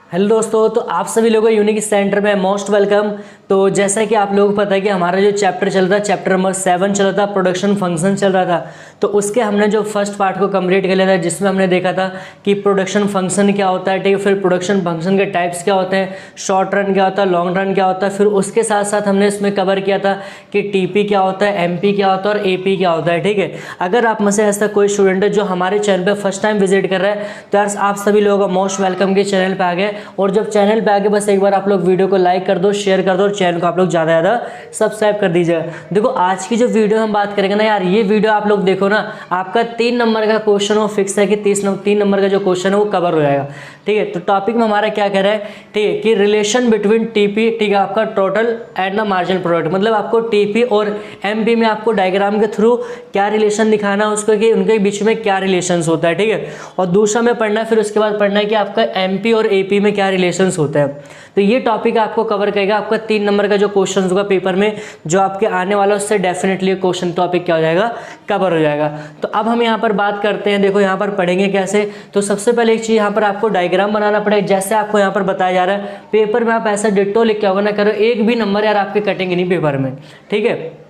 Hello दोस्तों, तो आप सभी लोगों को यूनिक सेंटर में मोस्ट वेलकम। तो जैसा कि आप लोगों को पता है कि हमारा जो चैप्टर चल रहा था, चैप्टर नंबर 7 चल रहा था, प्रोडक्शन फंक्शन चल रहा था। तो उसके हमने जो फर्स्ट पार्ट को कंप्लीट कर लिया था, जिसमें हमने देखा था कि प्रोडक्शन फंक्शन क्या होता है, ठीक है। फिर प्रोडक्शन फंक्शन के टाइप्स क्या होते हैं, शॉर्ट रन क्या होता है, लॉन्ग रन क्या होता है। फिर उसके साथ साथ हमने इसमें कवर किया था कि टीपी क्या होता है, एमपी क्या होता है और एपी क्या होता है, ठीक है। अगर आप में से ऐसा कोई स्टूडेंट है जो हमारे चैनल पर फर्स्ट टाइम विजिट कर रहा है, तो यार आप सभी लोगों का मोस्ट वेलकम के चैनल पर आ गए। और जब चैनल पे आगे बस एक बार आप लोग वीडियो को लाइक कर दो, शेयर कर दो और चैनल को आप लोग ज़्यादा सब्सक्राइब कर दीजिएगा। देखो आज की जो वीडियो हम बात करेंगे ना यार, ये वीडियो आप लोग देखो ना, आपका 3 नंबर का क्वेश्चन वो फिक्स है कि 3 नंबर का जो क्वेश्चन है वो कवर हो जाएगा, ठीक है। तो टॉपिक में हमारा क्या कह रहा है, ठीक है, कि रिलेशन बिटवीन टीपी, ठीक है, आपका total and the marginal product. मतलब आपको टीपी और एमपी में आपको डायग्राम के थ्रू क्या रिलेशन दिखाना है उसको, कि उनके बीच में क्या रिलेशन होता है, ठीक है। और दूसरा में पढ़ना है, फिर उसके बाद पढ़ना है कि आपका एमपी और एपी में क्या रिलेशन होता है। तो ये टॉपिक आपको कवर करेगा। आपका 3 नंबर का जो क्वेश्चन होगा पेपर में जो आपके आने वाला, उससे डेफिनेटली क्वेश्चन टॉपिक क्या हो जाएगा, कवर हो जाएगा। तो अब हम यहाँ पर बात करते हैं, देखो यहाँ पर पढ़ेंगे कैसे। तो सबसे पहले एक चीज़ यहाँ पर आपको डायग्राम बनाना पड़ेगा, जैसे आपको यहाँ पर बताया जा रहा है। पेपर में आप ऐसा डिट्टो लिख के होगा ना करो, एक भी नंबर यार आपके कटेंगे नहीं पेपर में, ठीक है।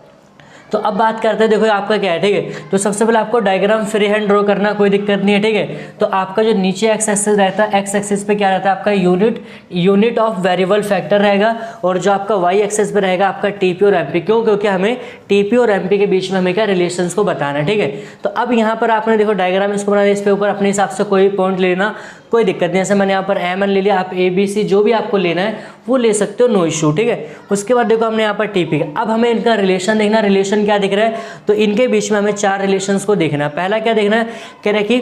तो अब बात करते हैं, देखो आपका क्या है, ठीक है। तो सबसे पहले आपको डायग्राम फ्री हैंड ड्रॉ करना, कोई दिक्कत नहीं है, ठीक है। तो आपका जो नीचे एक्स एक्सिस रहता है, एक्स एक्सिस पे क्या रहता है आपका यूनिट ऑफ वेरिएबल फैक्टर रहेगा। और जो आपका वाई एक्सिस पे रहेगा आपका टीपी और एमपी। क्यों? क्योंकि हमें टीपी और एमपी के बीच में हमें क्या रिलेशंस को बताना है, ठीक है। तो अब यहाँ पर आपने देखो डायग्राम इसको बनाना, इस पे ऊपर अपने हिसाब से कोई पॉइंट लेना, कोई दिक्कत नहीं। जैसे मैंने यहाँ पर एम एन ले लिया, आप ए बी सी जो भी आपको लेना है वो ले सकते हो, नो इशू, ठीक है। उसके बाद देखो हमने यहाँ पर टीपी, अब हमें इनका रिलेशन देखना। रिलेशन क्या दिख रहा है, तो इनके बीच में हमें 4 रिलेशंस को देखना है। पहला क्या देखना है, कह रहे कि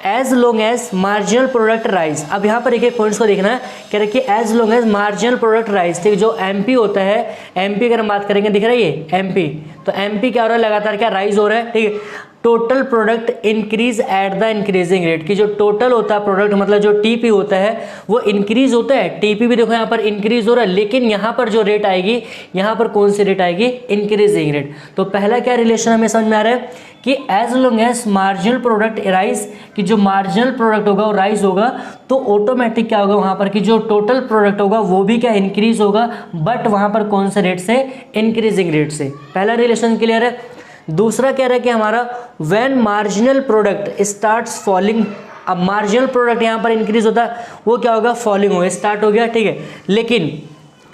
as long as marginal product rise. अब यहाँ पर एक पॉइंट्स को देखना है, कह रहे कि as long as marginal product rise, ठीक है। जो एमपी होता है, एमपी अगर हम बात करेंगे, दिख रहा है ये एमपी, तो एमपी क्या हो रहा है, लगातार क्या राइज हो रहा है, ठीक है। Total product increase at the increasing rate, की जो टोटल होता है प्रोडक्ट, मतलब जो टीपी होता है वो इंक्रीज होता है। टीपी भी देखो यहाँ पर इंक्रीज हो रहा है, लेकिन यहाँ पर जो रेट आएगी, यहाँ पर कौन सी रेट आएगी, इंक्रीजिंग रेट। तो पहला क्या रिलेशन हमें समझ में आ रहा है कि as long as marginal product rise, कि जो मार्जिनल प्रोडक्ट होगा वो राइज होगा, तो ऑटोमेटिक क्या होगा वहाँ पर कि जो टोटल प्रोडक्ट होगा वो भी क्या इंक्रीज होगा, बट वहाँ पर कौन से रेट से, इंक्रीजिंग रेट से। पहला रिलेशन क्लियर है। दूसरा कह रहा है कि हमारा when marginal product starts falling. अब मार्जिनल प्रोडक्ट यहाँ पर इंक्रीज होता है, वो क्या होगा, फॉलिंग होगा, स्टार्ट हो गया, ठीक है। लेकिन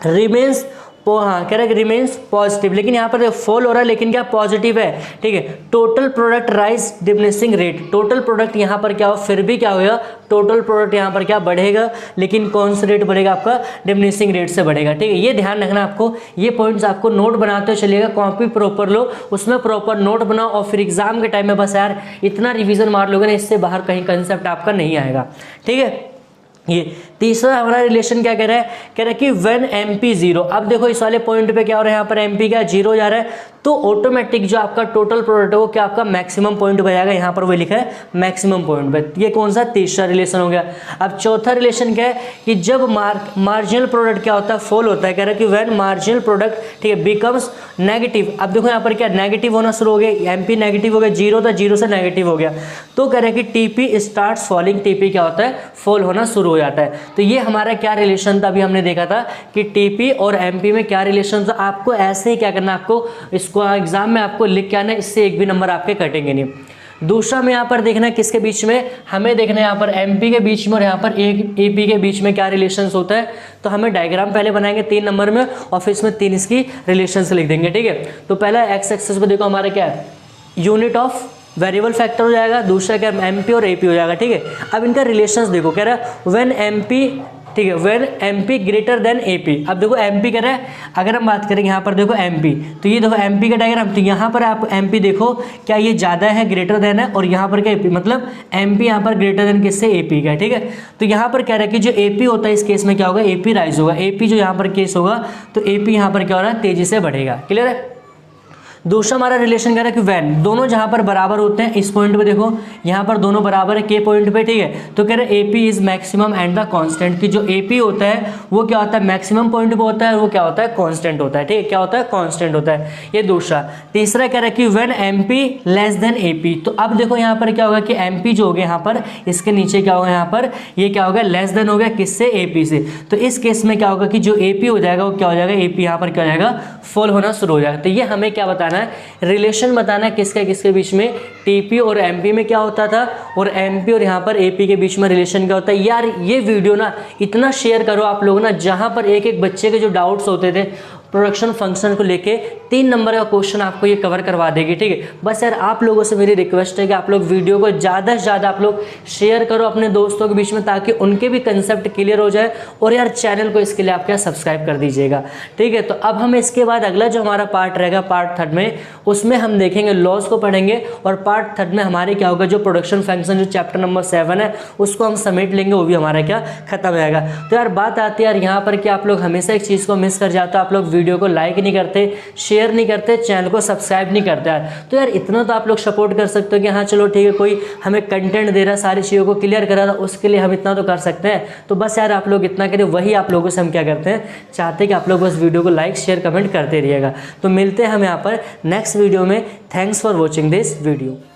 रिमेन्स, हाँ कह रहा है कि रिमेन्स पॉजिटिव, लेकिन यहाँ पर फॉल हो रहा है, लेकिन क्या पॉजिटिव है, ठीक है। Total product rise diminishing rate, total product यहाँ पर क्या हो, फिर भी क्या होगा, टोटल प्रोडक्ट यहाँ पर क्या बढ़ेगा, लेकिन कौन सा रेट बढ़ेगा, आपका डिमिनिशिंग रेट से बढ़ेगा, ठीक है। ये ध्यान रखना आपको, ये पॉइंट्स आपको नोट बनाते हो चलिएगा, कॉपी प्रॉपर लो, उसमें प्रॉपर नोट बनाओ, और फिर एग्जाम के टाइम में बस यार इतना रिविजन मार लोगे ना, इससे बाहर कहीं कंसेप्ट आपका नहीं आएगा, ठीक है। ये तीसरा हमारा रिलेशन क्या कह रहा है, कह रहा है कि व्हेन एमपी 0। अब देखो इस वाले पॉइंट पे क्या हो रहा है, यहाँ पर एमपी क्या 0 जा रहा है, तो ऑटोमेटिक जो आपका टोटल प्रोडक्ट है वो क्या आपका मैक्सिमम पॉइंट पे जाएगा। यहाँ पर वो लिखा है मैक्सिमम पॉइंट पे। ये कौन सा, तीसरा रिलेशन हो गया। अब चौथा रिलेशन क्या है कि जब मार्जिनल प्रोडक्ट क्या होता है, फॉल होता है, कह रहा है कि व्हेन मार्जिनल प्रोडक्ट, ठीक है, बिकम्स नेगेटिव। अब देखो यहाँ पर क्या नेगेटिव होना शुरू हो गया, एमपी नेगेटिव हो गया, 0 था, 0 से नेगेटिव हो गया, तो कह रहा है कि टीपी स्टार्ट्स फॉलिंग, टीपी क्या होता है, फॉल होना शुरू हो जाता है। तो ये हमारा क्या रिलेशन था, अभी हमने देखा था कि टीपी और एमपी में क्या रिलेशन था। आपको ऐसे ही क्या करना, आपको इसको एग्जाम में आपको लिख के आना, इससे एक भी नंबर आपके कटेंगे नहीं। दूसरा में यहाँ पर देखना है किसके बीच में, हमें देखना है यहाँ पर एमपी के बीच में और यहाँ पर एपी के बीच में क्या रिलेशन होता है। तो हमें डायग्राम पहले बनाएंगे 3 नंबर में, और फिर इसमें 3 इसकी रिलेशन लिख देंगे, ठीक है। तो पहला एक्स एक्सिस पे देखो हमारा क्या है, यूनिट ऑफ वेरिएबल फैक्टर हो जाएगा। दूसरा क्या, एमपी और एपी हो जाएगा, ठीक है। अब इनका रिलेशंस देखो, कह रहा है व्हेन एमपी, ठीक है, when MP greater than AP. अब देखो एमपी कह रहा है, अगर हम बात करेंगे यहाँ पर देखो एमपी, तो ये देखो एमपी का डायग्राम, तो यहाँ पर आप एमपी देखो क्या ये ज़्यादा है, ग्रेटर देन है, और यहाँ पर क्या एपी, मतलब एमपी यहाँ पर ग्रेटर देन किससे, एपी का, ठीक है। तो यहाँ पर कह रहा है कि जो एपी होता है इस केस में क्या होगा, एपी राइज होगा। एपी जो यहाँ पर केस होगा, तो एपी यहाँ पर क्या हो रहा है, तेजी से बढ़ेगा, क्लियर है। दूसरा हमारा रिलेशन कह रहा है कि व्हेन दोनों जहां पर बराबर होते हैं, इस पॉइंट पे देखो यहां पर दोनों बराबर है के पॉइंट पे, ठीक है। तो कह रहे AP is maximum and the constant, कि जो एपी होता है वो क्या होता है, मैक्सिमम पॉइंट पे होता है, वो क्या होता है, कांस्टेंट होता है, ठीक है। क्या होता है, कांस्टेंट होता है। ये दूसरा। तीसरा कह रहा है कि when MP less than AP, तो अब देखो यहां पर क्या होगा कि एमपी जो हो गया यहां पर, इसके नीचे क्या होगा यहां पर, ये क्या होगा, लेस देन हो गया किससे, एपी से। तो इस केस में क्या होगा कि जो एपी हो जाएगा वो क्या हो जाएगा, एपी यहां पर क्या हो जाएगा, फॉल होना शुरू हो जाएगा। तो ये हमें क्या बताना है, रिलेशन बताना है किसके किसके बीच में, टीपी और एमपी में क्या होता था, और एमपी और यहाँ पर एपी के बीच में रिलेशन क्या होता है। यार ये वीडियो ना इतना शेयर करो आप लोग ना, जहाँ पर एक एक बच्चे के जो डाउट्स होते थे प्रोडक्शन फंक्शन को लेके 3 नंबर का क्वेश्चन आपको ये कवर करवा देगी, ठीक है। बस यार आप लोगों से मेरी रिक्वेस्ट है कि आप लोग वीडियो को ज़्यादा से ज़्यादा आप लोग शेयर करो अपने दोस्तों के बीच में, ताकि उनके भी कंसेप्ट क्लियर हो जाए। और यार चैनल को इसके लिए आप क्या सब्सक्राइब कर दीजिएगा, ठीक है। तो अब हम इसके बाद अगला जो हमारा पार्ट रहेगा पार्ट 3 में, उसमें हम देखेंगे लॉज को पढ़ेंगे, और पार्ट 3 में हमारे क्या होगा, जो प्रोडक्शन फंक्शन जो चैप्टर नंबर 7 है उसको हम समेट लेंगे, वो भी हमारा क्या खत्म हो जाएगा। तो यार बात आती है यार यहाँ पर कि आप लोग हमेशा एक चीज़ को मिस कर जाते हो, आप लोग वीडियो को लाइक नहीं करते, शेयर नहीं करते, चैनल को सब्सक्राइब नहीं करते यार। तो यार इतना तो आप लोग सपोर्ट कर सकते हो कि हाँ चलो ठीक है, कोई हमें कंटेंट दे रहा, सारी चीज़ों को क्लियर करा रहा, उसके लिए हम इतना तो कर सकते हैं। तो बस यार आप लोग इतना करें, वही आप लोगों से हम क्या करते हैं, चाहते हैं कि आप लोग बस वीडियो को लाइक शेयर कमेंट करते रहिएगा। तो मिलते हैं हम यहाँ पर नेक्स्ट वीडियो में। Thanks for watching this video.